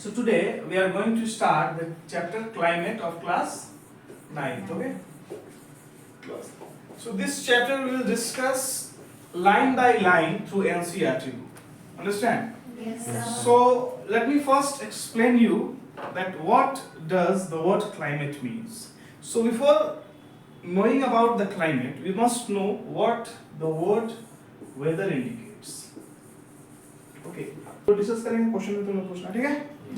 So today we are going to start the chapter climate of class 9th. Okay. So this chapter we will discuss line by line through NCERT. Understand? Yes, sir. So let me first explain you that what does the word climate means. So before knowing about the climate, we must know what the word weather indicates. Okay. तो discuss करेंगे, question में तुम लोग पूछना, ठीक है?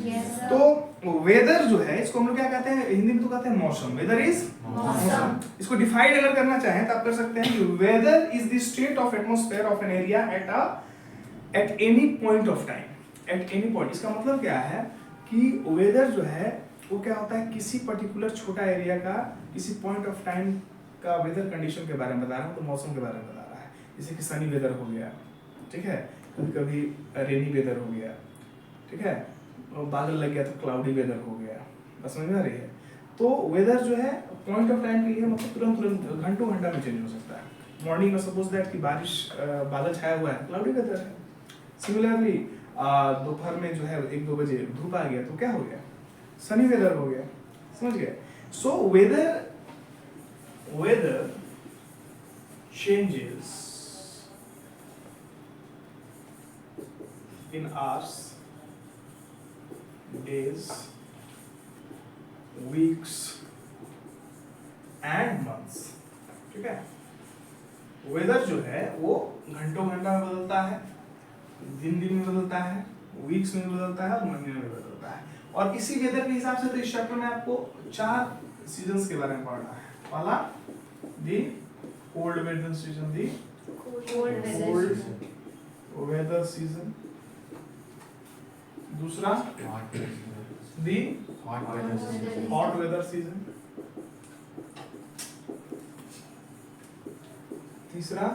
Yes, sir. तो weather जो है इसको हम लोग क्या कहते हैं, हिंदी में तो कहते हैं मौसम. वेदर इज मौसम. इसको डिफाइन अगर करना चाहें तो आप कर सकते हैं कि weather is the state of atmosphere of an area at any point of time. At any point, इसका मतलब क्या है कि वेदर जो है वो क्या होता है, किसी पर्टिकुलर छोटा एरिया का किसी पॉइंट ऑफ टाइम का वेदर कंडीशन के बारे में बता रहा हूँ, तो मौसम के बारे में बता रहा है. जैसे कि सनी वेदर हो गया, ठीक है, कभी कभी रेनी वेदर हो गया, ठीक है, और बादल लग गया तो क्लाउडी वेदर हो गया. बस समझ में आ रही है? तो वेदर जो है पॉइंट ऑफ टाइम के लिए मतलब तुरंत घंटों घंटा में चेंज हो सकता है. मॉर्निंग में सपोज दैट कि बारिश बादल छाया हुआ है, क्लाउडी वेदर है. सिमिलरली दोपहर में जो है 1-2 बजे धूप आ गया तो क्या हो गया, सनी वेदर हो गया. समझ गए? So whether changes in hours, days, weeks and months. ठीक है? वेदर जो है वो घंटों घंटा में बदलता है, दिन दिन में बदलता है, वीक्स में बदलता है और महीने में बदलता है. और इसी वेदर के हिसाब से तो इस चैप्टर में आपको 4 सीजन्स के बारे में पढ़ना है. पहला the cold weather season, the Cold weather. Weather season. दूसरा दी हॉट वेदर सीजन. तीसरा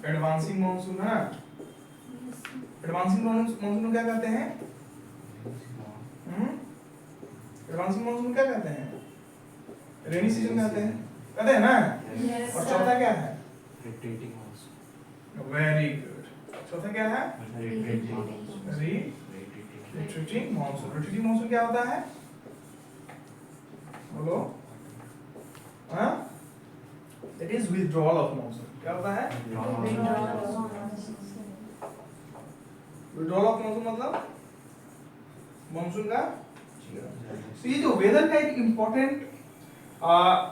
एडवांसिंग मानसून है ना. एडवांसिंग मानसून को क्या कहते हैं? एडवांसिंग मानसून क्या कहते हैं? रेनी सीजन कहते हैं ना. Yes, और sir. चौथा क्या है? Rotating also. Very good. चौथा क्या है? Rotating also. Rotating monsoon. Rotating monsoon क्या होता है, बोलो? हाँ, it is withdrawal of monsoon. क्या होता है? विथड्रॉल ऑफ मानसून मतलब मानसून का. तो ये जो वेदर का एक इम्पोर्टेंट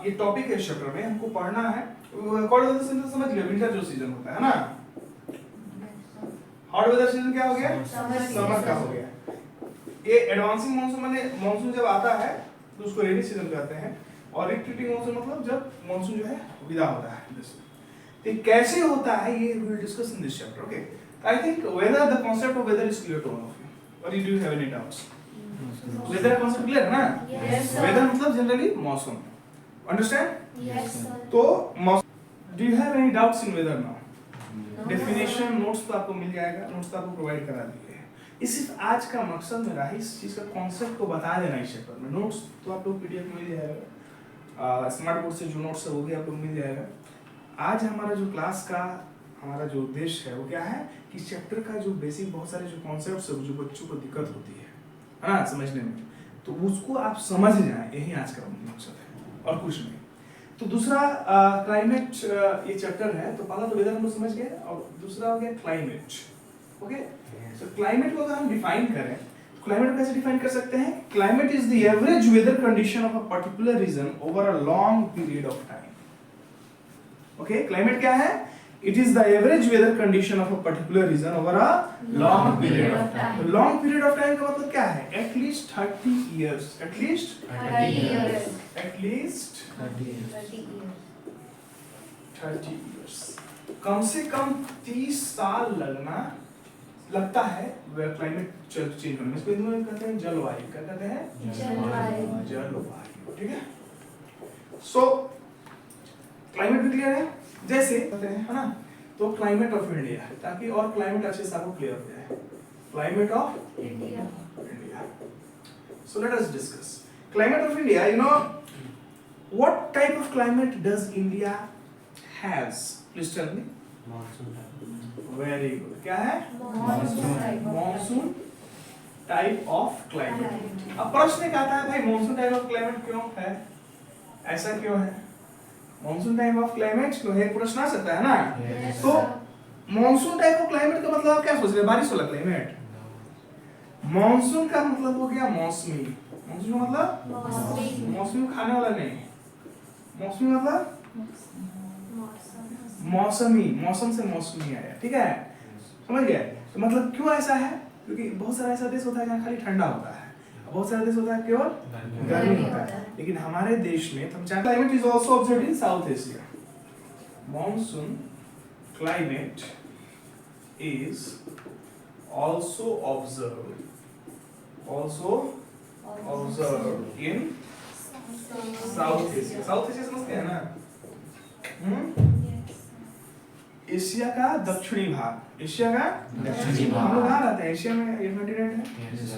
ये टॉपिक है इस चैप्टर में, हमको पढ़ना है. कोल्ड वेदर सीजन समझ गए, विंटर जो सीजन होता है ना. हॉट वेदर सीजन क्या हो गया? समर का हो गया. ये एडवांसिंग मानसून माने मानसून जब आता है तो उसको रेनी सीजन कहते हैं. और रिट्रीटिंग मानसून मतलब जब मानसून जो है विदा होता है. तो कैसे होता है ये we will discuss in this chapter. Okay, I think weather the concept of weather is clear to all of you. और you do have any doubts? Weather का कांसेप्ट क्लियर है ना? Yes, sir. वेदर मतलब generally मौसम. Understand? Yes, sir. तो do you have any doubts in weather now? No, definition sir. Notes तो आपको मिल जाएगा, नोट्स तो आपको प्रोवाइड करा दिए हैं. इस सिर्फ आज का मकसद मेरा है इस चीज का कॉन्सेप्ट को बता देना इस चैप्टर में. नोट्स तो आप लोग पीडीएफ मिल जाएगा, स्मार्ट बोर्ड से जो नोट्स है वो भी आप लोग मिल जाएगा. आज हमारा जो क्लास का हमारा जो उद्देश्य है वो क्या है कि इस चैप्टर का जो बेसिक बहुत सारे जो कॉन्सेप्ट्स है जो बच्चों को दिक्कत होती है ना समझने में, तो उसको आप समझ जाएं. यही आज का मकसद है और कुछ नहीं. तो दूसरा क्लाइमेट ये चैप्टर है. तो पहला तो वेदर हम लोग समझ गए और दूसरा हो गया क्लाइमेट. ओके, तो क्लाइमेट को अगर हम डिफाइन करें, क्लाइमेट को कैसे डिफाइन कर सकते हैं? Climate is the average weather condition of a particular region over a long period of time. Okay, climate क्या है? It is the average weather condition of a particular region over a long period of time. Long period of time का मतलब क्या है? At least 30 years. At least 30 years. At least 30 years. 30 years. कम से कम 30 साल लगता है क्लाइमेट चेंज होने में. इसको हिंदी में कहते हैं जलवायु. क्या कहते हैं? जलवायु. जलवायु. ठीक है. सो क्लाइमेट भी क्लियर है जैसे कहते हैं, है ना. तो क्लाइमेट ऑफ इंडिया, ताकि और क्लाइमेट अच्छे से आपको क्लियर हो जाए. Climate of India. India. So let us discuss climate of India. You know what type of climate does India has? Please tell me. Monsoon time. Very good. क्या है? Monsoon. Monsoon type of climate. अब प्रश्न क्या आता है भाई, monsoon type of climate क्यों है, ऐसा क्यों है, मॉनसून टाइप ऑफ क्लाइमेट क्यों है, प्रश्न आ सकता है ना। Yes. तो मॉनसून टाइप ऑफ क्लाइमेट का मतलब आप क्या सोच रहे हैं, बारिश वाला क्लाइमेट। मॉनसून का मतलब हो गया मौसमी, मौसमी का मतलब मौसमी खाने वाला नहीं, मौसमी मतलब मौसमी, मौसम से मौसमी आया, ठीक है, समझ गए। तो मतलब क्यों ऐसा है, क्योंकि बहुत सारा ऐसा देश होता है जहाँ खाली ठंडा होता है, बहुत सारा देश होता है केवल गर्मी होता है, लेकिन हमारे देश में हम चाहे climate is also observed in south Asia. Monsoon climate is also observed in south Asia. South Asia समझते हैं ना, एशिया का दक्षिणी भाग, एशिया का दक्षिणी भाग। हम लोग कहाँ रहते हैं, एशिया में ये कॉन्टिनेंट है। Yes.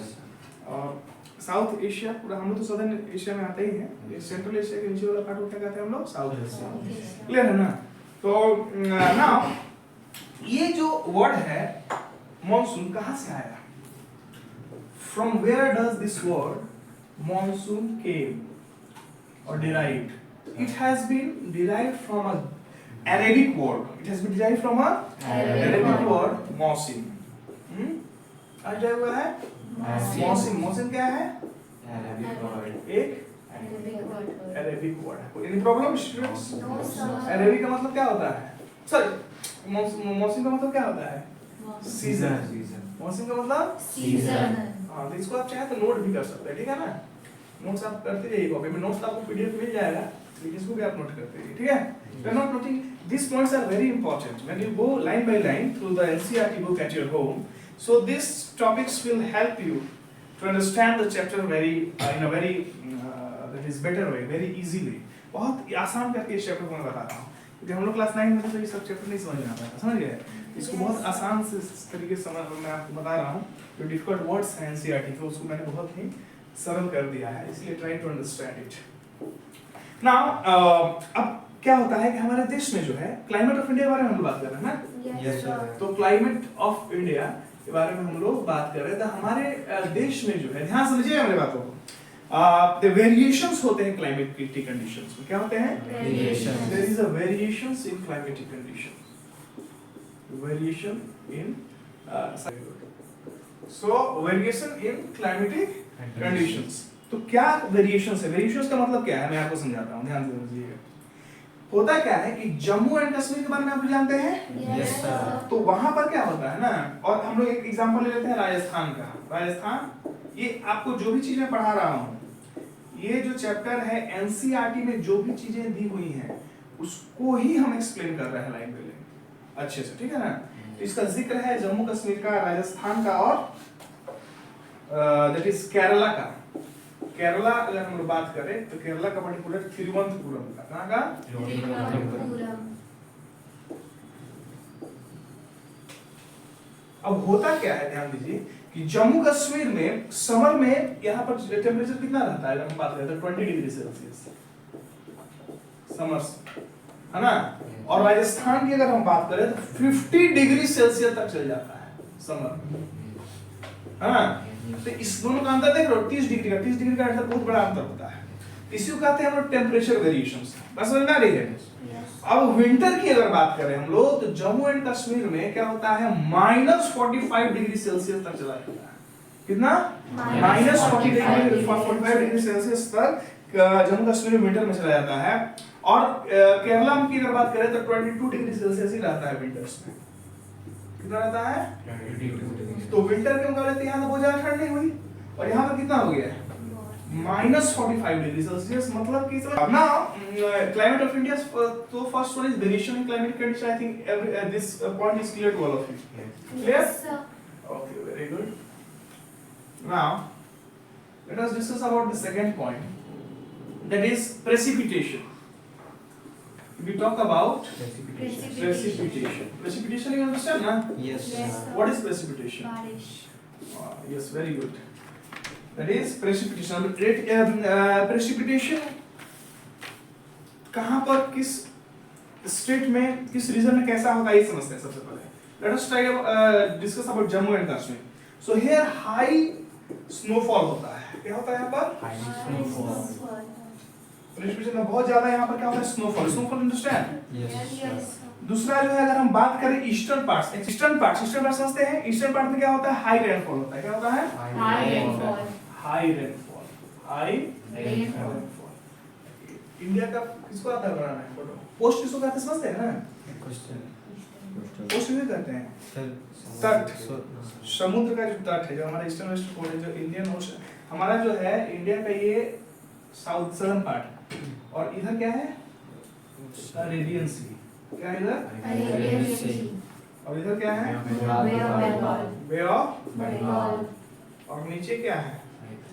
और साउथ एशिया पूरा, हम लोग तो सदर्न एशिया में आते ही हैं, ये सेंट्रल एशिया के नीचे वाला पार्ट को क्या कहते हैं हम लोग, साउथ एशिया, क्लियर है ना। तो नाउ ये जो वर्ड है मॉनसून कहाँ से आया, from where does this word monsoon came or derived? It has been derived from a Arabic word. It has been derived from a Arabic word mausim. आज जो हुआ है मौसम, मौसम क्या है, Arabic word. एक अरेबिक वर्ड है। Any problem students? अरेबिक का मतलब क्या होता है, सॉरी मौसम का मतलब क्या होता है, सीजन। मौसम का मतलब सीजन। हाँ, तो इसको आप चाहे तो नोट भी कर सकते हैं, ठीक है ना, नोट्स आप करते रहिए, कॉपी में नोट्स आपको पीडीएफ मिल जाएगा, लेकिन इसको भी आप नोट करते रहिए, ठीक है। You are not noting, these points are very important when you go line by line through the NCERT book at your home. So these topics will help you to understand the chapter very in a very that is better way, very easily. बहुत आसान करके इस chapter को मैं बता रहा हूँ, क्योंकि हम लोग क्लास 9 में तो ये सब चैप्टर नहीं समझ में आता था, समझ गए। इसको बहुत आसान से तरीके से समझ मैं आपको बता रहा हूँ, जो डिफिकल्ट वर्ड्स हैं NCERT के उसको मैंने बहुत ही सरल कर दिया है, इसलिए try to understand it. Now अब क्या होता है कि हमारे देश में जो है क्लाइमेट ऑफ इंडिया के बारे में हम बात कर रहे हैं ना। Yes, sir. तो क्लाइमेट ऑफ इंडिया के बारे में हम लोग बात कर रहे हैं, तो हमारे देश में जो है, ध्यान समझिए मेरी बातों को, द वेरिएशंस होते हैं क्लाइमेटिक कंडीशंस में, क्या होते हैं, Variations. There is a variations in climatic conditions, variation in so variation in climatic conditions. तो क्या वेरिएशंस है, वेरिएशंस का मतलब क्या है, मैं आपको समझाता हूँ, ध्यान से समझिएगा। होता क्या है कि जम्मू एंड कश्मीर के बारे में आप जानते हैं, Yes, sir. तो वहां पर क्या होता है ना, और हम लोग एक एग्जांपल ले लेते हैं राजस्थान का। राजस्थान, ये आपको जो भी चीजें पढ़ा रहा हूँ, ये जो चैप्टर है एनसीईआरटी में जो भी चीजें दी हुई हैं उसको ही हम एक्सप्लेन कर रहे हैं लाइन बाय लाइन अच्छे से, ठीक है ना। तो इसका जिक्र है जम्मू कश्मीर का, राजस्थान का, और दैट इज केरला का। केरला अगर हम लोग बात करें तो केरला का पर्टिकुलर तिरुवनंतपुरम का, कहाँ का, अब होता क्या है, ध्यान दीजिए कि जम्मू कश्मीर में समर में यहाँ पर टेम्परेचर कितना रहता है, अगर हम बात करें तो 20 डिग्री सेल्सियस समर से, है ना। और राजस्थान की अगर हम बात करें तो 50 डिग्री सेल्सियस तक चल जाता है समर में, है ना। तो इस दोनों का अंतर देख रहे हो, 30 डिग्री का, 30 डिग्री का अंतर बहुत बड़ा अंतर होता है, इसी को कहते हैं हम लोग टेम्परेचर वेरिएशंस। बस समझ में आ रही है। अब विंटर की अगर बात करें हम लोग, तो जम्मू एंड कश्मीर में क्या होता है, -45 डिग्री सेल्सियस तक चला जाता है, कितना, -45 डिग्री सेल्सियस तक जम्मू कश्मीर में विंटर में चला जाता है। और केरला की अगर बात करें तो 22 डिग्री सेल्सियस ही रहता है विंटर्स में, कितना रहता है, 22 तो विंटर के मुकाबले यहाँ तो बहुत ज्यादा ठंड नहीं हुई, और यहाँ पर कितना हो गया है, -45 डिग्री सेल्सियस, मतलब कि now climate of India, so first one is variation in climate condition. I think this point is clear to all of you. Clear? Okay, very good. Now let us discuss about the second point, that is precipitation. We talk about precipitation. Precipitation, you understand, na? Yes, Yes, sir. sir. What is precipitation? Yes, very good. That is precipitation. Precipitation कहाँ पर, किस state में, किस reason में कैसा होता है, ये समझते हैं सबसे पहले। Let us try discuss about Jammu and Kashmir. So here high snowfall होता है, क्या होता है यहाँ पर? High snowfall. प्रेसिपिटेशन में बहुत ज्यादा यहाँ पर क्या होता है? स्नोफॉल। Snowfall understand? Yes. दूसरा जो है अगर हम बात करें ईस्टर्न पार्ट समझते हैं। ईस्टर्न पार्ट में क्या होता है? हाई रेनफॉल होता है। क्या होता है? High rainfall. High rainfall. High Rainfall. Rainfall. India का किसको आता है बनाना है फोटो? पोस्ट किसको कहते हैं समझते हैं ना? Question. पोस्ट किसे कहते हैं? Sir. तट। So, समुद्र का जो तट है, जो हमारा ईस्टर्न वेस्टर्न कोड है, जो इंडियन ओशन, हमारा जो है इंडिया का ये साउथ सदर्न पार्ट, और इधर क्या है? अरेबियन सी। क्या है इधर? Arabian Sea. और इधर क्या है? Bay of Bengal. Bay of, Bengal. और नीचे क्या है?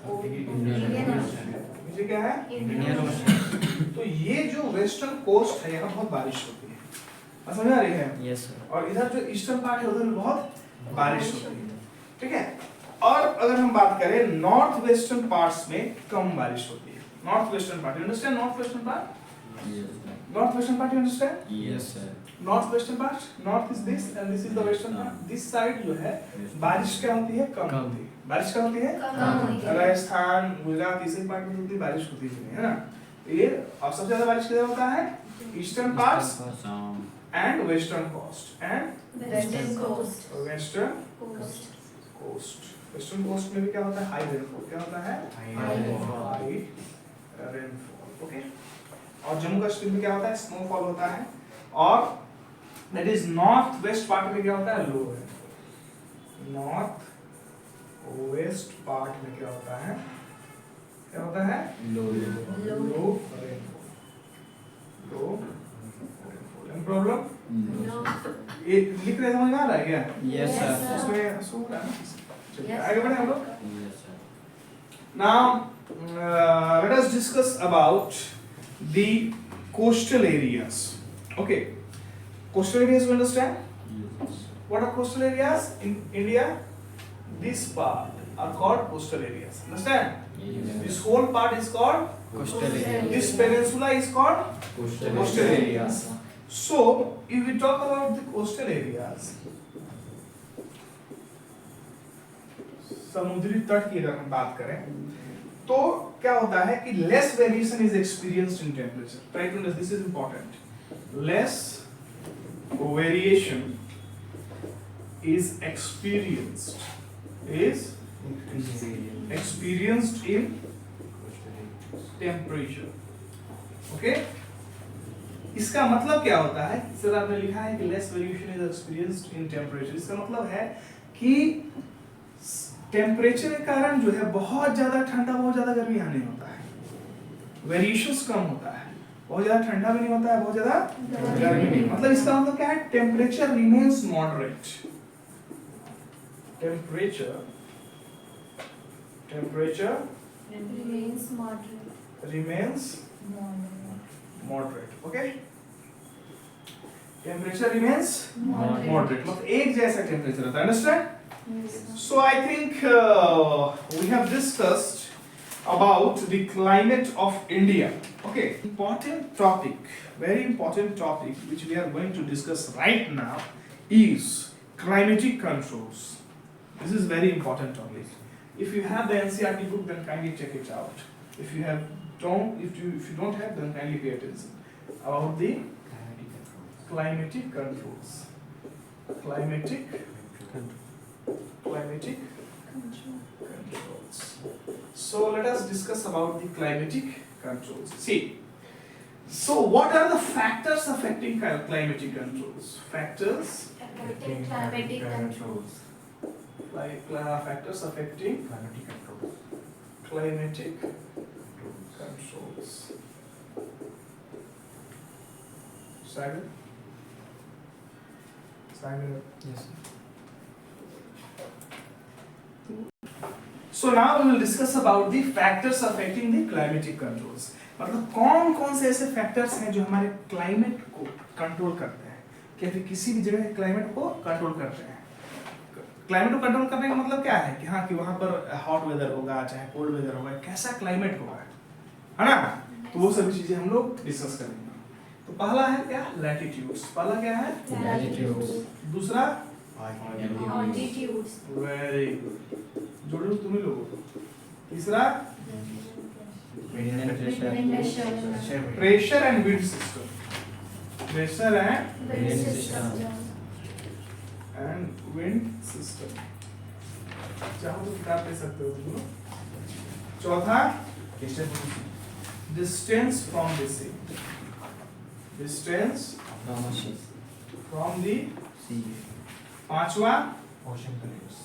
Indian Ocean. नीचे क्या है? Indian Ocean. तो ये जो वेस्टर्न कोस्ट है यहाँ बहुत बारिश होती है, समझ आ रही है? Yes, sir. और इधर जो ईस्टर्न पार्ट है उधर भी बहुत बारिश होती है, ठीक है? और अगर हम बात करें नॉर्थ वेस्टर्न पार्ट्स में कम बारिश होती है। North western part, you understand north western part? North western part you understand? Yes, sir. North western part, north is this and this is the western part. This side जो है बारिश क्या होती है? कम कम। होती है। बारिश क्या होती है? कम होती है। राजस्थान, गुजरात इसी पार्ट में उतनी बारिश होती ही नहीं है ना। ये और सबसे ज्यादा बारिश किधर होता है? Eastern parts and western coast and Western coast. Western Coast. Coast. Western coast में भी क्या होता है? High rainfall. क्या होता है? High rainfall. High rainfall. Okay. और जम्मू कश्मीर में क्या होता है? स्नोफॉल होता है। और that is north west part में क्या होता है? लो रेनफॉल। नॉर्थ वेस्ट पार्ट में क्या होता है? क्या होता है? Low. लो रेनफॉल। लो रेनफॉल। Any problem? No. ये लिख रहे समझ में आ रहा है क्या? Yes, sir. उसमें सो रहा है ना? चलिए Yes. आगे बढ़े हम लोग। Yes, sir. Now, let us discuss about the coastal areas. Okay, coastal areas you understand? Yes. What are coastal areas in India? This part are called coastal areas. Understand? Yes. This whole part is called, Coastal area. this peninsula is called Coastal areas. So, if we talk about the coastal areas, समुद्री तट की अगर हम बात करें तो क्या होता है कि less variation is experienced in temperature. Try to understand, this is important. Less variation is experienced in temperature. Okay, इसका मतलब क्या होता है? सर आपने लिखा है कि less variation is experienced in temperature. इसका मतलब है कि टेम्परेचर के कारण जो है बहुत ज्यादा ठंडा, बहुत ज्यादा गर्मी यहाँ नहीं होता है, वेरिएशंस कम होता है, बहुत ज्यादा ठंडा भी नहीं होता है, बहुत ज्यादा गर्मी नहीं। मतलब इसका मतलब क्या है? Temperature remains moderate. Temperature Remains moderate. remains moderate. Okay, temperature remains moderate, मतलब एक जैसा टेम्परेचर होता है। Understand? Yes. So I think we have discussed about the climate of India. Okay, important topic, very important topic which we are going to discuss right now is climatic controls. This is very important topic. If you have the NCERT book, then kindly check it out. If you don't have, then kindly pay attention about the climatic controls. Climatic controls. So let us discuss about the climatic controls. See, so what are the factors affecting climatic controls? Factors Affecting climatic controls. factors affecting climatic controls. Sagar? Yes. So now we will discuss about the factors affecting the climatic controls. मतलब कौन कौन से ऐसे factors हैं जो हमारे climate को control करते हैं, या फिर किसी भी जगह क्लाइमेट को कंट्रोल करते हैं। क्लाइमेट को कंट्रोल करने का मतलब क्या है कि हाँ कि वहाँ पर हॉट वेदर होगा चाहे कोल्ड वेदर होगा, कैसा क्लाइमेट होगा, है ना? तो वो सभी चीजें हम लोग डिस्कस करेंगे। तो पहला है क्या? लैटिट्यूड्स। पहला क्या है? Latitudes. दूसरा Altitudes. वेरी गुड, जोड़ो तुम ही लोगों को। तीसरा pressure and wind system, pressure and Wind system. Wind system. चाहो तो किताब ले सकते हो तुम लोग। चौथा distance from the sea, distance from the. पांचवा ओशन करेंट्स,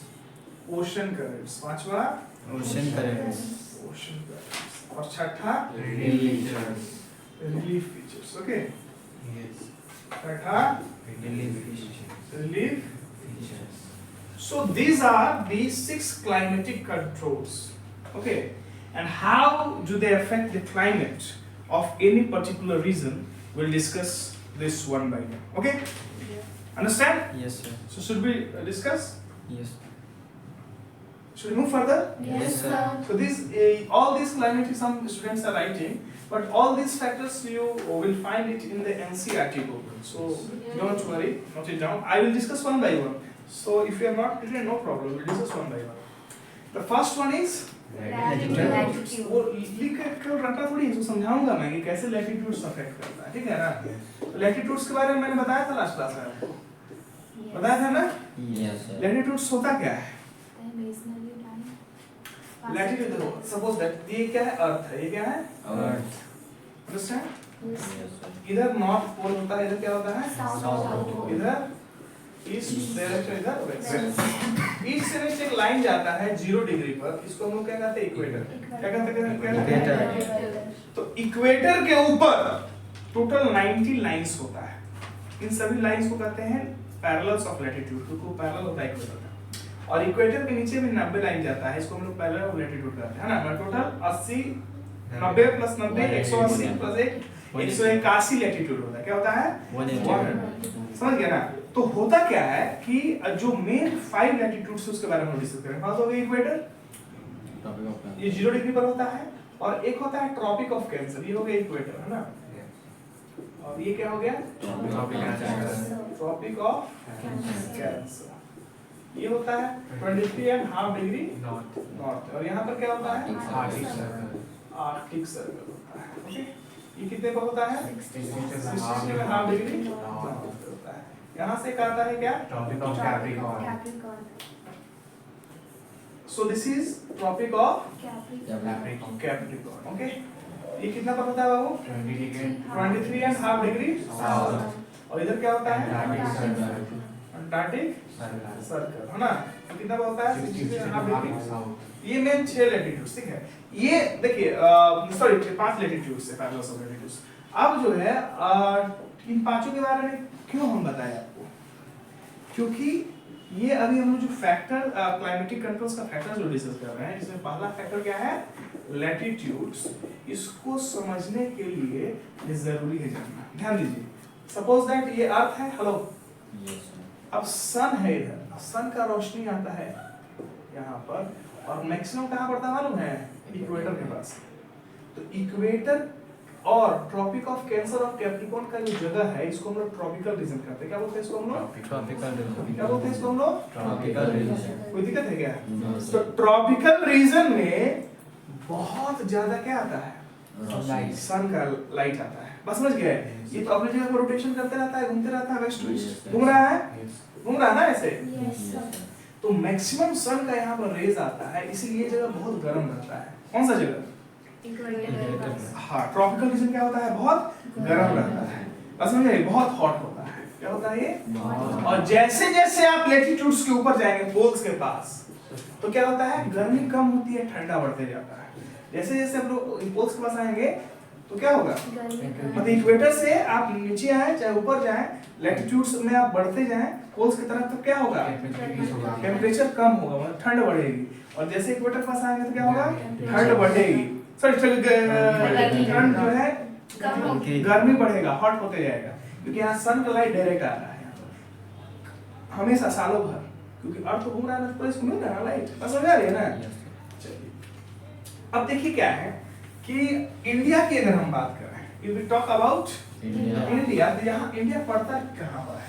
पांचवा ओशन करेंट्स, ओशन करेंट्स। और छठा रिलीफ रिलीफ फीचर्स। ओके, छठा relief. So these are the 6 climatic controls. Okay, and how do they affect the climate of any particular region? We'll discuss this one by one. Okay, understand? yes sir, So should we discuss? yes Should we move further? Yes, sir. So these all these climatic, some students are writing, but all these factors you will find it in the NCERT book. So don't worry, note it down. I will discuss one by one. So if you are not clear, no problem. We'll discuss one by one. The first one is Latitude. वो लिख कर रखना थोड़ी है, इसको समझाऊंगा मैं कि कैसे लैटिट्यूड्स अफेक्ट करता है, ठीक है ना। लैटिट्यूड्स के बारे में मैंने बताया था लास्ट क्लास में आपको, बताया था ना। yes sir, लैटिट्यूड्स होता क्या है? Imaginary line. लैटिट्यूड देखो, सपोज दैट ये क्या है, अर्थ है, ये क्या है, अर्थ, अंडरस्टैंड। Yes. इधर नॉर्थ पोल होता है, इधर क्या होता है, South pole. इधर ईस्ट डायरेक्शन, इधर वेस्ट। ईस्ट से वेस्ट एक लाइन जाता है 0 डिग्री पर, इसको हम लोग क्या कहते हैं, इक्वेटर। क्या कहते हैं? तो इक्वेटर के ऊपर टोटल 90 लाइंस होता है। इन सभी लाइंस को कहते हैं पैरेलल्स ऑफ लैटिट्यूड, क्योंकि वो पैरेलल होता है इक्वेटर का। और इक्वेटर के नीचे भी 90 लाइन जाता है, इसको हम लोग पैरेलल ऑफ लैटिट्यूड कहते हैं, है ना। टोटल 80, 90 प्लस 90 180 प्लस 1 181 लैटिट्यूड होता है। क्या होता है? 180। समझ गया ना। तो होता क्या है कि जो मेन 5 लैटिट्यूड्स उसके बारे में हम डिस्कस करेंगे। बात हो गई इक्वेटर, ये 0 डिग्री पर होता है, और एक होता है ट्रॉपिक ऑफ कैंसर, ये हो गया इक्वेटर, है ना। और ये क्या हो गया, ट्रॉपिक ऑफ कैंसर। ये होता है 23.5 डिग्री नॉर्थ, और यहाँ पर क्या होता है, आर्कटिक सर्कल होता है। ओके, ये कितने पर होता है, 63.5 डिग्री नॉर्थ होता है। यहाँ से आता है क्या, topic of Capricorn, Capricorn. So this is tropic of Capricorn. Capricorn. Okay, ये कितना पर होता है बाबू, 23.5 डिग्री साउथ। और इधर क्या होता है, अंटार्कटिक सर्कल, है ना। तो कितना पर होता है, 63.5 डिग्री। ये मेन 6 लैटिट्यूड्स, ठीक है। ये देखिए, सॉरी 5 लैटिट्यूड्स है, पैरेलल्स ऑफ लैटिट्यूड्स। अब जो है इन पांचों के बारे में क्यों हम बताएं आपको, क्योंकि ये अभी हम जो फैक्टर क्लाइमेटिक कंट्रोल्स का फैक्टर जो डिस्कस कर रहे हैं, जिसमें पहला फैक्टर क्या है, लैटिट्यूड्स। इसको समझने के लिए ये जरूरी है जानना। ध्यान दीजिए, सपोज दैट ये अर्थ है, हेलो, अब सन है इधर, सन का रोशनी आता है यहाँ पर, और मैक्सिमम कहाँ पड़ता है मालूम है, इक्वेटर के पास। तो इक्वेटर और ट्रॉपिक ऑफ कैंसर और कैप्रिकॉर्न का जो जगह है, इसको हम लोग ट्रॉपिकल रीजन कहते हैं। क्या बोलते हैं इसको हम लोग, क्या बोलते हैं इसको हम लोग, ट्रॉपिकल रीजन। कोई दिक्कत है क्या? तो ट्रॉपिकल रीजन में बहुत ज्यादा क्या आता है, सन का लाइट आता है। बस समझ गए, ये तो अपनी जगह पर रोटेशन करते रहता है, घूमते रहता है, वेस्ट टू ईस्ट घूम रहा है ना ऐसे। Yes, sir. तो मैक्सिमम सन का यहाँ पर रेज आता है, इसीलिए ये जगह बहुत गर्म रहता है। कौन सा जगह, Equator. हाँ, ट्रॉपिकल रीजन क्या होता है, बहुत गर्म रहता है। बस समझे, बहुत हॉट होता है। क्या होता है ये, और जैसे जैसे आप लैटिट्यूड्स के ऊपर जाएंगे, पोल्स के पास, तो क्या होता है, गर्मी कम होती है, ठंडा बढ़ते जाता है। जैसे जैसे आप लोग पोल्स के पास आएंगे तो क्या होगा, मतलब इक्वेटर से आप नीचे आए चाहे ऊपर जाएं, लैटिट्यूड्स में आप बढ़ते जाएं पोल्स की तरफ, तो क्या होगा, टेम्परेचर कम होगा, मतलब ठंड बढ़ेगी। और जैसे इक्वेटर के पास आएंगे तो क्या होगा, ठंड बढ़ेगी, सॉरी ठंड जो है गर्मी बढ़ेगा, हॉट होते जाएगा, क्योंकि यहाँ सन का लाइट डायरेक्ट आ रहा है यहाँ पर हमेशा, सालों भर, क्योंकि अर्थ घूम रहा है ना, तो इसको मिल रहा है लाइट। बस समझ आ रही है ना। चलिए, अब देखिए क्या है कि इंडिया की अगर हम बात करें, if we talk about India, तो यहाँ इंडिया पड़ता कहाँ पर है,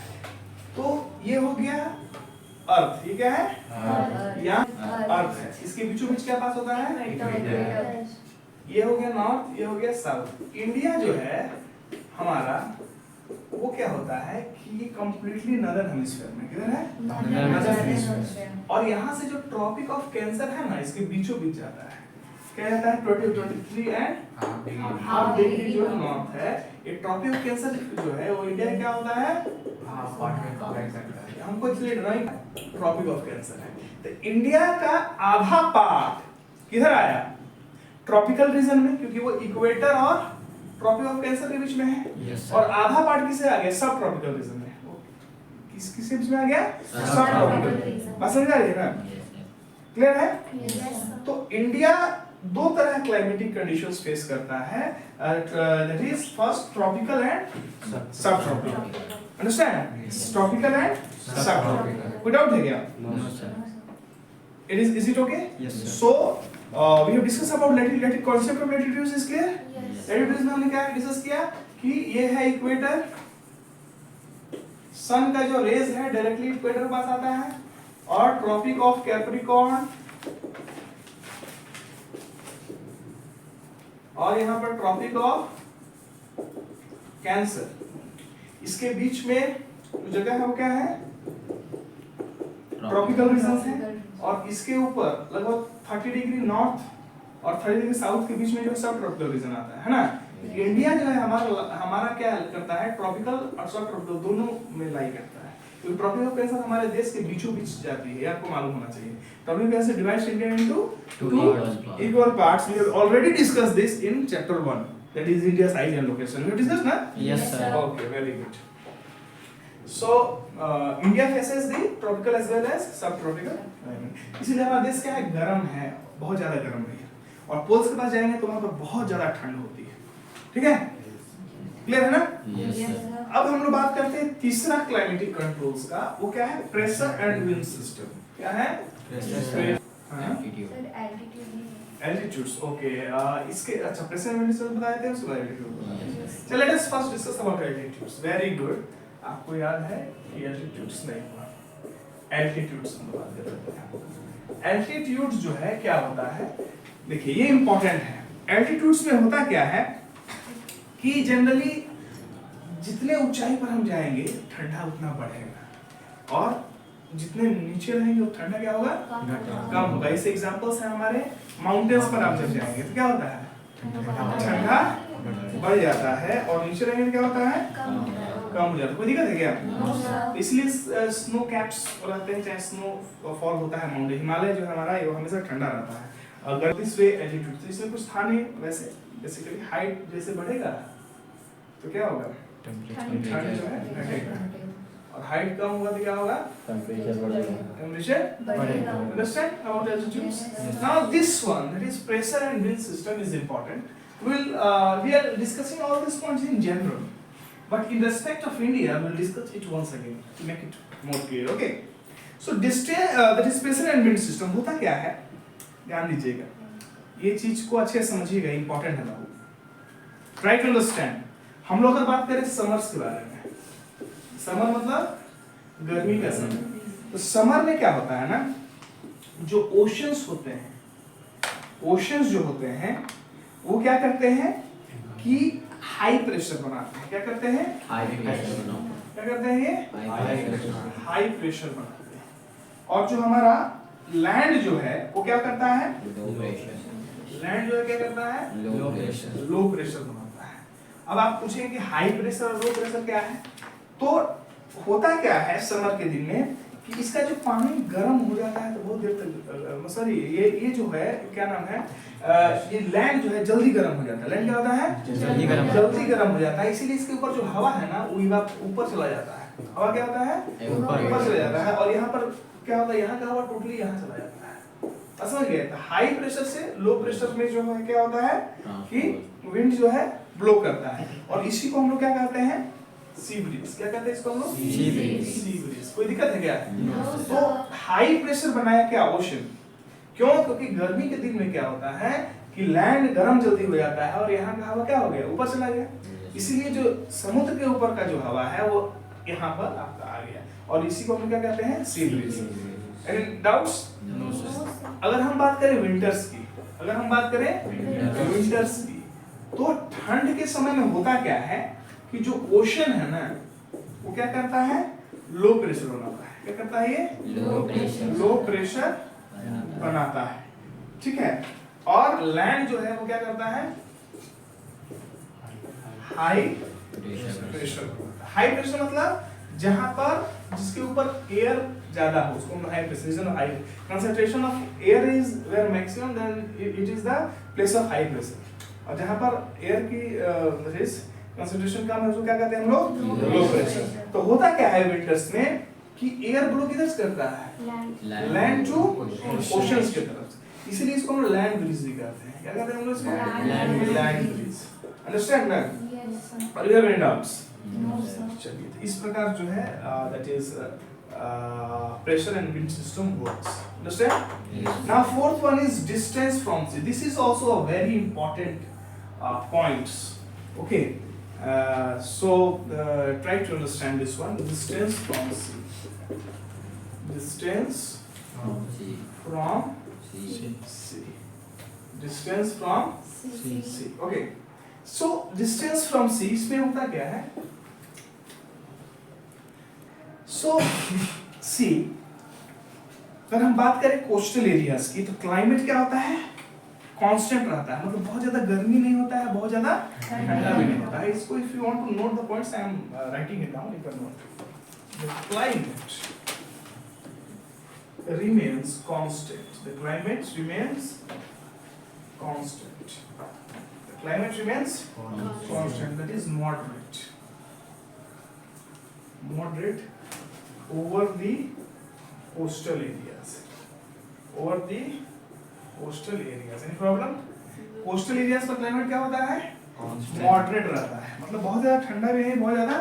तो ये हो गया अर्थ, ये क्या है? यहाँ अर्थ। अर्थ है। इसके बीचों बीच क्या पास होता है? ये हो गया नॉर्थ, ये हो गया साउथ। इंडिया जो है हमारा वो क्या होता है कि ये कंप्लीटली नदर्न हेमिस्फीयर में, किधर है? Northern hemisphere. और यहाँ से जो ट्रॉपिक ऑफ कैंसर है ना, इसके बीचों बीच जाता है। क्या जाता है? 23 एंड हाफ डिग्री जो नॉर्थ है। ये ट्रॉपिक ऑफ कैंसर जो है वो इंडिया में क्या होता है? हमको इसलिए ड्राइंग ट्रॉपिक ऑफ कैंसर है। तो इंडिया का आधा पार्ट किधर आया? ट्रॉपिकल रीजन में, क्योंकि वो इक्वेटर और ट्रॉपिक ऑफ कैंसर के बीच में है। Yes, sir. और आधा पार्ट किसे आ गया? सब ट्रॉपिकल रीजन में। वो किसके बीच में आ गया? सब ट्रॉपिकल। बात समझ आ रही है ना? क्लियर है? तो इंडिया दो तरह क्लाइमेटिक कंडीशंस फेस करता है, that is first tropical and सब ट्रॉपिकल। अंडरस्टैंड? ट्रॉपिकल एंड सब ट्रॉपिकल। कोई डाउट है क्या? No, sir. Is it okay? Yes, sir. So we have discussed about latitude. Concept of latitude is clear? latitude में हमने क्या डिस्कस किया कि ये है इक्वेटर, सन का जो रेज है डायरेक्टली इक्वेटर के पास आता है, और ट्रॉपिक ऑफ कैप्रिकॉर्न, और यहाँ पर ट्रॉपिक ऑफ कैंसर। इसके बीच में जो जगह है वो क्या है? ट्रॉपिकल रीजन है। और इसके ऊपर लगभग 30 डिग्री नॉर्थ और 30 डिग्री साउथ के बीच में जो सब ट्रॉपिकल रीजन आता है ना। इंडिया जो है हमारा क्या करता है? ट्रॉपिकल और सब ट्रॉपिकल दोनों में लाई करता है। तो ट्रॉपिकल कैंसर हमारे देश के बीचों बीच जाती है, आपको मालूम होना चाहिए। Tropical cancer divides India into two equal parts. We have already discussed this in chapter 1, that is India size and location. We have discussed ना? Yes, sir. Okay, very good. So India faces the tropical as well as subtropical climate. इसीलिए हमारा देश क्या है? गर्म है, बहुत ज्यादा गर्म है। और पोल्स के पास जाएंगे तो वहां पर बहुत ज्यादा ठंड होती है। ठीक है? क्लियर है ना? Yes, sir. अब हम लोग बात करते हैं तीसरा क्लाइमेटिक कंट्रोल्स का। वो क्या है? Pressure and wind system. क्या है? एल्टीट्यूड्स। ओके, इसके अच्छा प्रेशर एंड विंड सिस्टम बताए थे, उसके बाद एल्टीट्यूड। चलो let us first discuss about altitudes. Very good. आपको याद है कि एल्टीट्यूड्स नहीं हुआ। एल्टीट्यूड्स हम बात करते हैं। एल्टीट्यूड्स जो है क्या होता है? देखिए ये इंपॉर्टेंट है। एल्टीट्यूड्स में होता क्या है कि जनरली जितने ऊंचाई पर हम जाएंगे ठंडा उतना बढ़ेगा, और जितने नीचे रहेंगे वो ठंडा क्या होगा? कम होगा। इसे एग्जांपल्स हैं हमारे। माउंटेन्स पर आप जब जाएंगे तो क्या होता है? ठंडा बढ़ जाता है, और नीचे रहेंगे तो क्या होता है? कम हो जाता है। कोई दिक्कत है क्या? इसलिए स्नो कैप्स रहते हैं, चाहे स्नो फॉल होता है माउंटेन। हिमालय जो है हमारा वो हमेशा ठंडा रहता है। अगर दिस वे एल्टीट्यूड, तो इसमें कुछ था नहीं वैसे। बेसिकली हाइट जैसे बढ़ेगा तो क्या होगा? ठंड जो है घटेगा, और हाइट कम होगा तो क्या होगा? टेम्परेचर बढ़ेगा। टेम्परेचर बढ़ेगा। Understand about altitudes? Now this one, that is pressure and wind system, is important. We are discussing all these points in general, but in respect of India, we'll discuss it once again to make it more clear. Okay? So that is pressure and wind system होता क्या है? ध्यान दीजिएगा, ये चीज को अच्छे से समझिएगा, इंपॉर्टेंट है बाबू। Try to understand. हम लोग अगर बात करें समर्स के बारे में, समर मतलब गर्मी का समय। तो समर में क्या होता है ना, जो ओशंस होते हैं, ओशंस जो होते हैं वो क्या करते हैं कि हाई प्रेशर बनाते हैं। क्या करते हैं? हाई प्रेशर बनाओ। क्या करते हैं? ये हाई प्रेशर बनाते हैं। और जो हमारा लैंड जो है वो क्या करता है? Low pressure. लैंड जो है क्या करता है? Low pressure. लो प्रेशर बनाता है। अब आप पूछेंगे कि हाई प्रेशर और लो प्रेशर क्या है? तो होता क्या है समर के दिन में कि इसका जो पानी गर्म हो जाता है तो बहुत देर तक, सॉरी ये जो है क्या नाम है, ये लैंड जो है जल्दी गर्म हो जाता है। लैंड क्या होता है? जल्दी गर्म हो जाता है। इसीलिए इसके ऊपर जो हवा है ना वो ऊपर चला जाता है। हवा क्या होता है? ऊपर चला जाता है। और यहाँ पर क्या होता है? यहाँ का हवा टोटली यहाँ चला जाता है। समझ गए? तो हाई प्रेशर से लो प्रेशर में जो है क्या होता है कि विंड जो है ब्लो करता है, और इसी को हम लोग क्या कहते हैं? Sea breeze. क्या कहते हैं इसको हम लोग? Sea breeze. Sea breeze. कोई दिक्कत है क्या? No, तो हाई प्रेशर बनाया क्या? ओशन। क्यों? क्योंकि गर्मी के दिन में क्या होता है कि लैंड गर्म जल्दी हो जाता है और यहाँ का हवा क्या हो गया? ऊपर चला गया। इसीलिए जो समुद्र के ऊपर का जो हवा है वो यहाँ पर आपका आ गया, और इसी को हम क्या कहते हैं, sea breeze. Any doubts? No, sir. अगर हम बात करें विंटर्स की, अगर हम बात करें Winters. विंटर्स की, तो ठंड के समय में होता क्या है कि जो ओशन है ना, वो क्या करता है, लो प्रेशर बनाता है। क्या करता है ये? Low pressure. लो प्रेशर बनाता है, ठीक है। और लैंड जो है वो क्या करता है, हाई प्रेशर। हाई प्रेशर मतलब जहां पर जिसके ऊपर एयर ज्यादा हो उसको हम high pressure, high concentration of air is where maximum, then it is the place of high pressure. और जहां पर एयर की कंसंट्रेशन कम है उसको क्या कहते हैं हम लोग, लो प्रेशर। तो होता क्या है विंटर्स में कि एयर ब्लो किधर से करता है, लैंड टू ओशंस की तरफ, इसीलिए इसको हम लैंड ब्रीज भी कहते हैं। क्या कहते हैं हम लोग इसको, लैंड ब्रीज। अंडरस्टैंड ना? Yes, sir. और you have any doubts? No, sir. चलिए, तो इस प्रकार जो है that is pressure and wind system works. Understand? Now fourth one is distance from sea. This is also a very important point. Okay, so try to understand this one. Distance from sea. Distance from sea. Distance from sea. Okay. So distance from sea इसमें होता क्या है? So see, अगर हम बात करें coastal areas की, तो क्लाइमेट क्या होता है, कांस्टेंट रहता है, मतलब बहुत ज्यादा गर्मी नहीं होता है, बहुत ज्यादा ठंडा भी नहीं होता है। इसको if you want to note the points, I am writing it down, you can note. The climate remains constant. The climate remains constant. The climate remains constant. That is moderate. Moderate over the coastal areas. Over the coastal areas. Any problem? Coastal areas पर climate क्या होता है? Moderate रहता है, मतलब बहुत ज्यादा ठंडा भी नहीं, बहुत ज्यादा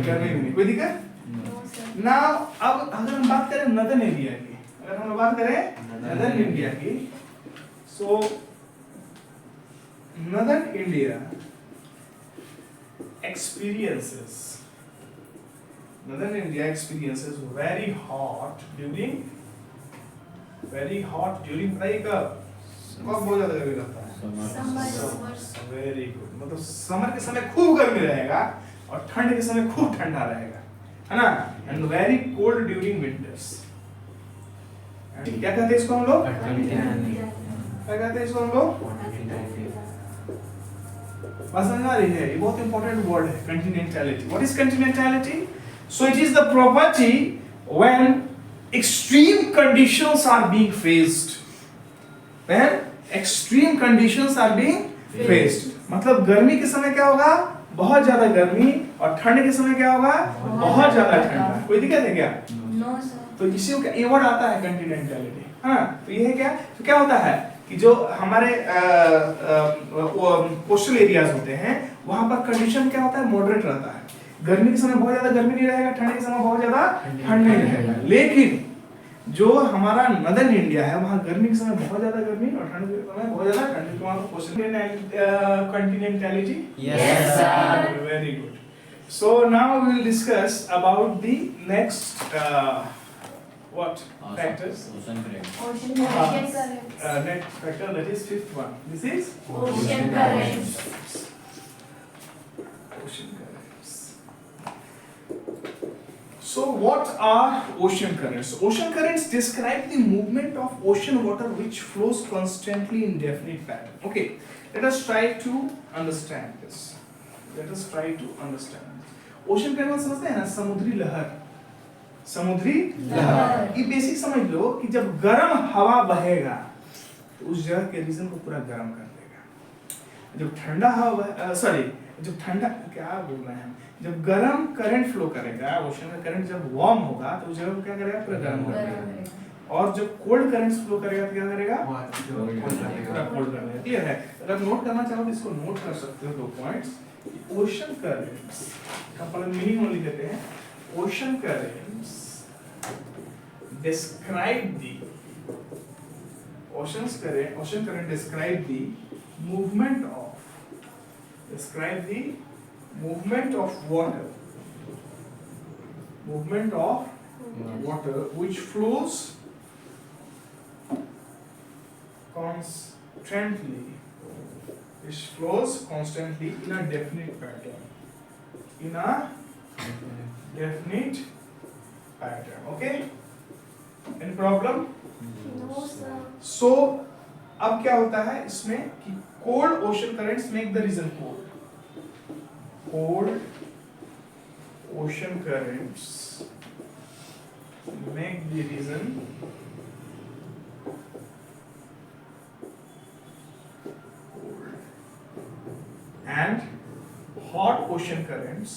गर्मी भी नहीं। कोई दिक्कत? No, sir. ना अब अगर हम बात करें नदर्न एरिया की, अगर हम बात करें नदर्न इंडिया की, so northern India experiences very hot during भाई कब बहुत ज्यादा गर्मी रहता है, Summer is worse. Very good, मतलब समर के समय खूब गर्मी रहेगा और ठंड के समय खूब ठंडा रहेगा, है ना, and very cold during winters. क्या कहते हैं इसको हम लोग, क्या कहते हैं इसको हम लोग, बात समझ आ रही है? ये बहुत इंपॉर्टेंट वर्ड है, continentality. What is continentality? So it is the property when extreme conditions are being faced, when extreme conditions are being faced, मतलब गर्मी के समय क्या होगा, बहुत ज्यादा गर्मी, और ठंड के समय क्या होगा, बहुत ज्यादा ठंड। कोई दिक्कत है क्या? No, sir. तो इसी को ये वर्ड आता है कंटिनेंटैलिटी। हाँ, तो ये है क्या, तो क्या होता है कि जो हमारे कोस्टल एरियाज होते हैं वहां पर कंडीशन क्या होता है, मॉडरेट रहता है। गर्मी के समय बहुत ज्यादा गर्मी नहीं रहेगा, ठंड के समय बहुत ज्यादा ठंड नहीं रहेगा। लेकिन जो हमारा नदर्न इंडिया है वहां गर्मी के समय बहुत ज्यादा गर्मी और ठंड के समय बहुत ज्यादा ठंड। तो वहां पर coastal continentality, Yes, sir. Very good. So now we will discuss about the next what factors? Ocean current. Ocean currents. Next factor, that is fifth one. This is Ocean currents. Ocean currents. So what are ocean currents? Ocean currents describe the movement of ocean water which flows constantly in definite pattern. Okay, let us try to understand this. Let us try to understand. Ocean current समझते हैं ना, समुद्री लहर, समुद्री लहर। ये basic समझ लो कि जब गर्म हवा बहेगा तो उस जगह के रीजन को पूरा गर्म कर देगा। जब ठंडा हवा जब ठंडा क्या बोल रहे हैं हम, जब गर्म करंट फ्लो करेगा, ओशन का करंट जब वार्म होगा तो उस जगह को क्या करेगा, पूरा गर्म कर देगा। और जब कोल्ड करंट्स फ्लो करेगा तो क्या करेगा, पूरा कोल्ड कर देगा। क्लियर है? अगर नोट करना चाहो तो इसको नोट कर सकते हो, 2 पॉइंट्स। ओशन करंट्स का मीनिंग लिख देते हैं। Ocean currents describe the ocean current describe the movement of water movement of water which flows constantly, in a definite pattern. Okay? Any problem? No, sir. So अब क्या होता है इसमें कि cold ocean currents make the region cold. Cold ocean currents make the region cold, and hot ocean currents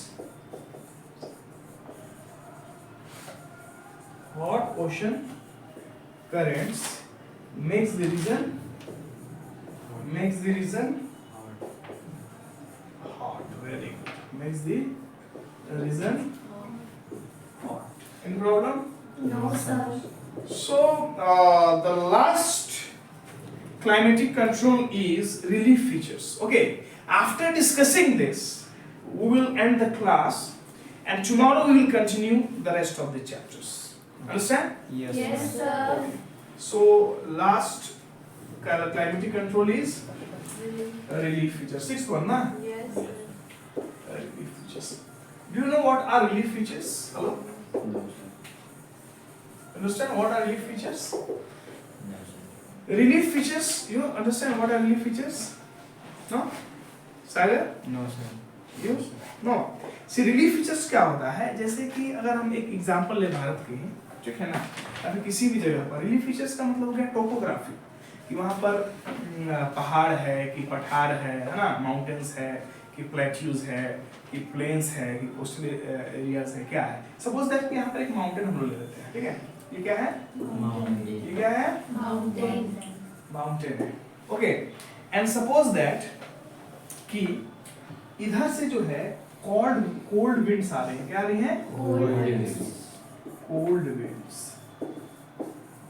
makes the region hot. Very good. Makes the region hot. Any problem? No, sir. So the last climatic control is relief features. Okay. After discussing this, we will end the class, and tomorrow we will continue the rest of the chapters. Understand? Yes, sir. So last climatic control is relief features. Sixth one, na? Yes. Relief features. Do you know what are relief features? Hello? No, sir. Understand what are relief features? No, sir. Relief features, you understand what are relief features? No? Sagar? No, sir. You? No. See, relief features क्या होता है? जैसे कि अगर हम एक example ले भारत के, ठीक है ना? अभी किसी भी जगह पर रिलीफ फीचर्स का मतलब हो गया टोपोग्राफी, कि वहाँ पर पहाड़ है, कि पठार है ना, माउंटेन्स है, कि प्लेट्यूज है, कि प्लेन्स है, कि कोस्टल एरियाज है, क्या है? सपोज दैट कि यहाँ पर एक माउंटेन हम लोग ले लेते हैं, ठीक है? ये क्या है? ये क्या है? माउंटेन है. ओके. एंड सपोज दैट कि इधर से जो है कोल्ड विंड्स आ रही हैं. क्या आ रही हैं? कोल्ड विंड्स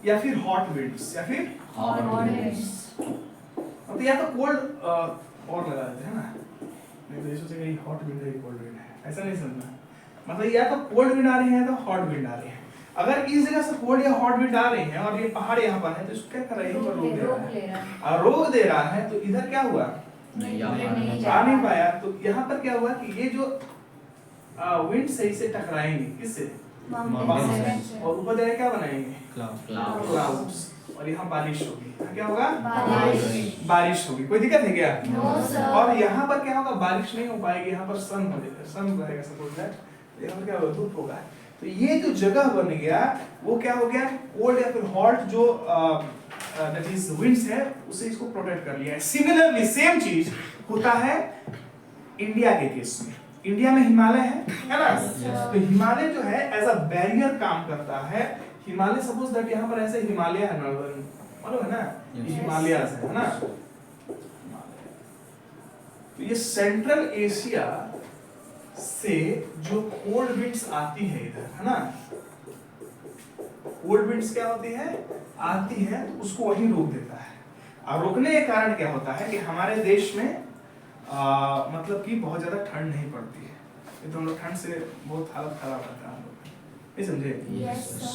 या फिर हॉट विंड्स या फिर तो या तो कोल्ड और लगा देते हैं ना, नहीं तो ये सोचेगा ये हॉट विंड है, ये कोल्ड विंड है, ऐसा नहीं समझना. मतलब या तो कोल्ड विंड आ रही है तो हॉट विंड आ रही है. अगर इस जगह से कोल्ड या हॉट विंड आ रही है और ये पहाड़ यहाँ पर है तो इसको क्या कर रहा है? रोक दे रहा है. तो इधर क्या हुआ? नहीं आ नहीं पाया. तो यहाँ पर क्या हुआ कि ये जो विंड सही से टकराएंगे किससे? और ऊपर जाके क्या बनाएंगे? क्लाउड्स. और यहाँ बारिश होगी. यहाँ क्या होगा? बारिश होगी. कोई दिक्कत है क्या? और यहाँ पर क्या होगा? बारिश नहीं हो पाएगी. यहाँ पर सन रहेगा. सपोज दैट यहाँ पर क्या होगा? धूप होगा. तो ये जो जगह बन गया वो क्या हो गया? कोल्ड या फिर हॉट जो दैट इज विंड्स है उसे इसको प्रोटेक्ट कर लिया है. सिमिलरली सेम चीज होता है इंडिया के केस में. इंडिया में हिमालय है ना? तो हिमालय जो है एज अ बैरियर काम करता है. हिमालय सपोज दैट यहाँ पर ऐसे हिमालय है, नॉर्दर्न मालूम है ना, हिमालयास है ना. तो ये सेंट्रल एशिया से जो कोल्ड विंड्स आती है इधर, है ना, कोल्ड विंड्स क्या होती है? आती है तो उसको वहीं रोक देता है. और रोकने के कारण क्या होता है कि हमारे देश में मतलब कि बहुत ज्यादा ठंड नहीं पड़ती है. तो हम लोग ठंड से बहुत हालत खराब रहता है हम लोग. नहीं समझे?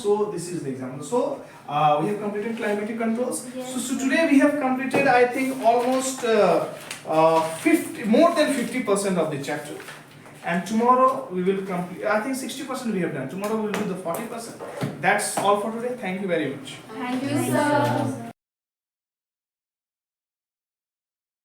So this is the example. So we have completed climatic controls. So today we have completed, I think, almost more than 50% of the chapter. And tomorrow we will complete. I think 60% we have done. Tomorrow we will do the 40%. That's all for today. Thank you very much. Thank you, sir.